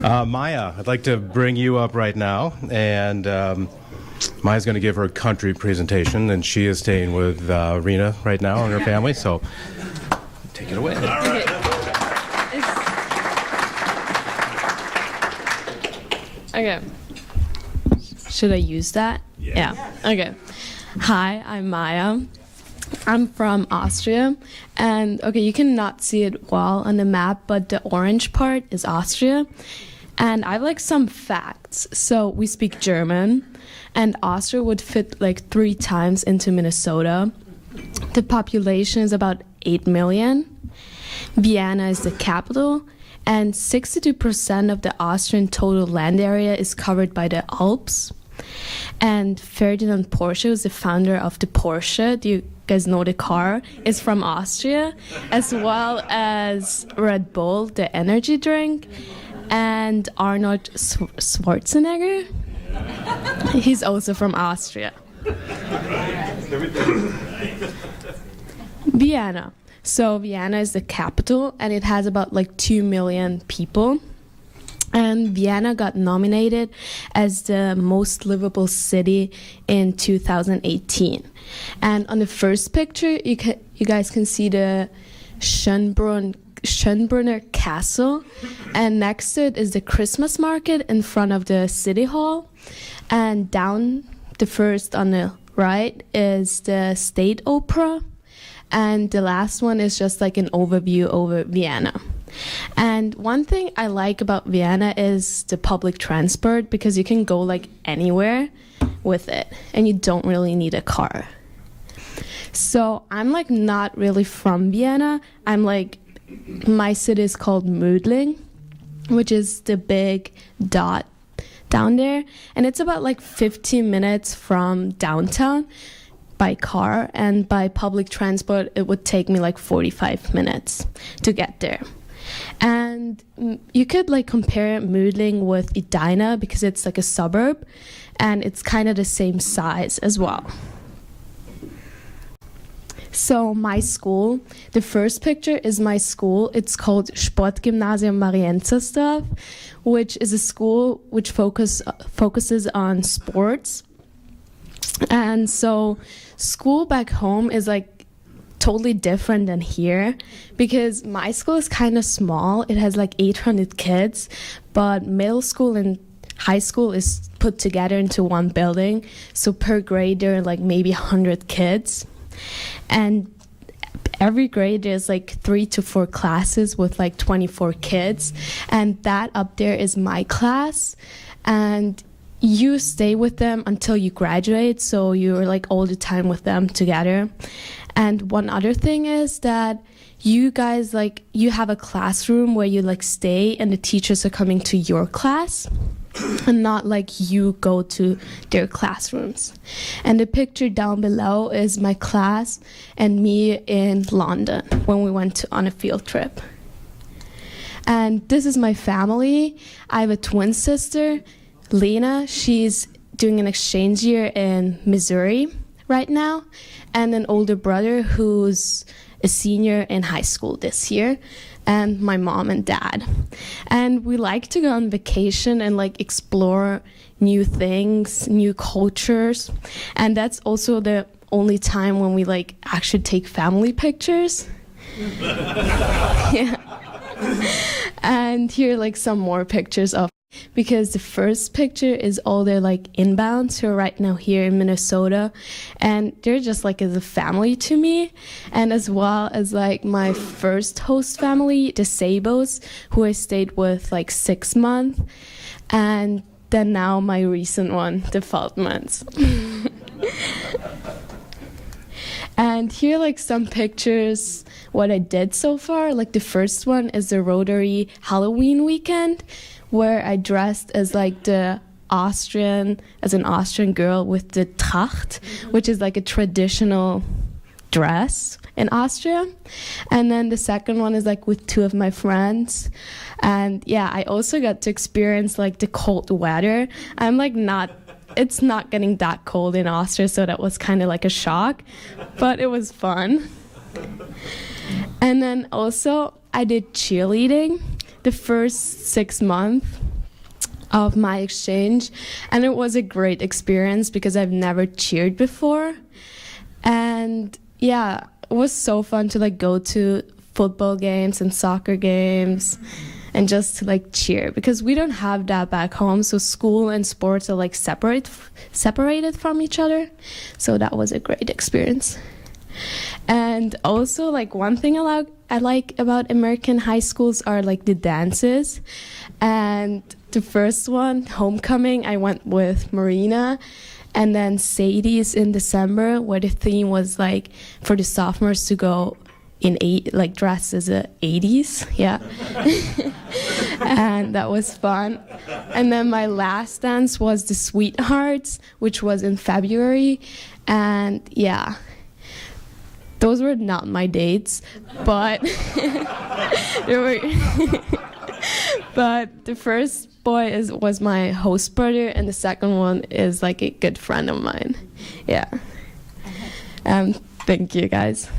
Maya, I'd like to bring you up right now, and Maya's going to give her country presentation, and she is staying with Rena right now and her family, so take it away. Okay. Should I use that? Yeah. Okay. Hi, I'm Maya. I'm from Austria, and okay, you cannot see it well on the map, but the orange part is Austria. And I have like some facts. So we speak German, and Austria would fit like 3 times into Minnesota. The population is about 8 million. Vienna is the capital, and 62% of the Austrian total land area is covered by the Alps. And Ferdinand Porsche, who's the founder of the Porsche, do you guys know the car, is from Austria, as well as Red Bull, the energy drink, and Arnold Schwarzenegger. He's also from Austria. Vienna. So Vienna is the capital, and it has about like 2 million people. And Vienna got nominated as the most livable city in 2018. And on the first picture, you guys can see the Schönbrunner Castle. And next to it is the Christmas market in front of the city hall. And down the first on the right is the State Opera. And the last one is just like an overview over Vienna. And one thing I like about Vienna is the public transport, because you can go like anywhere with it and you don't really need a car. So I'm like not really from Vienna. I'm like, my city is called Mödling, which is the big dot down there. And it's about like 15 minutes from downtown by car, and by public transport it would take me like 45 minutes to get there. And you could like compare Mödling with Edina because it's like a suburb, and it's kind of the same size as well. So my school, the first picture is my school. It's called Sportgymnasium Marienzersdorf, which is a school which focuses on sports. And so school back home is like totally different than here, because my school is kind of small. It has like 800 kids, but middle school and high school is put together into one building. So per grade there are like maybe 100 kids, and every grade there's like 3 to 4 classes with like 24 kids, and that up there is my class. And you stay with them until you graduate, so you're like all the time with them together. And one other thing is that you guys, like, you have a classroom where you like stay and the teachers are coming to your class and not like you go to their classrooms. And the picture down below is my class and me in London when we went on a field trip. And this is my family. I have a twin sister, Lena. She's doing an exchange year in Missouri right now, and an older brother who's a senior in high school this year, and my mom and dad. And we like to go on vacation and like explore new things, new cultures, and that's also the only time when we like actually take family pictures. Yeah. And here are like some more pictures of, because the first picture is all their like inbounds who are right now here in Minnesota, and they're just like as a family to me, and as well as like my first host family, the Sabos, who I stayed with like 6 months, and then now my recent one, the Feldmans. And here like some pictures what I did so far. Like the first one is the Rotary Halloween weekend, where I dressed as like an Austrian girl with the Tracht, which is like a traditional dress in Austria. And then the second one is like with 2 of my friends. And yeah, I also got to experience like the cold weather. I'm like it's not getting that cold in Austria, so that was kind of like a shock, but it was fun. And then also I did cheerleading the first 6 months, of my exchange, and it was a great experience because I've never cheered before. And yeah, it was so fun to like go to football games and soccer games and just to like cheer, because we don't have that back home, so school and sports are like separated from each other. So that was a great experience. And also, like, one thing I like about American high schools are like the dances. And the first one, homecoming, I went with Marina, and then Sadie's in December, where the theme was like for the sophomores to go in dressed as the 80s, yeah. And that was fun. And then my last dance was the Sweethearts, which was in February, and yeah, those were not my dates, but they were. But the first boy was my host brother, and the second one is like a good friend of mine. Yeah. Thank you, guys.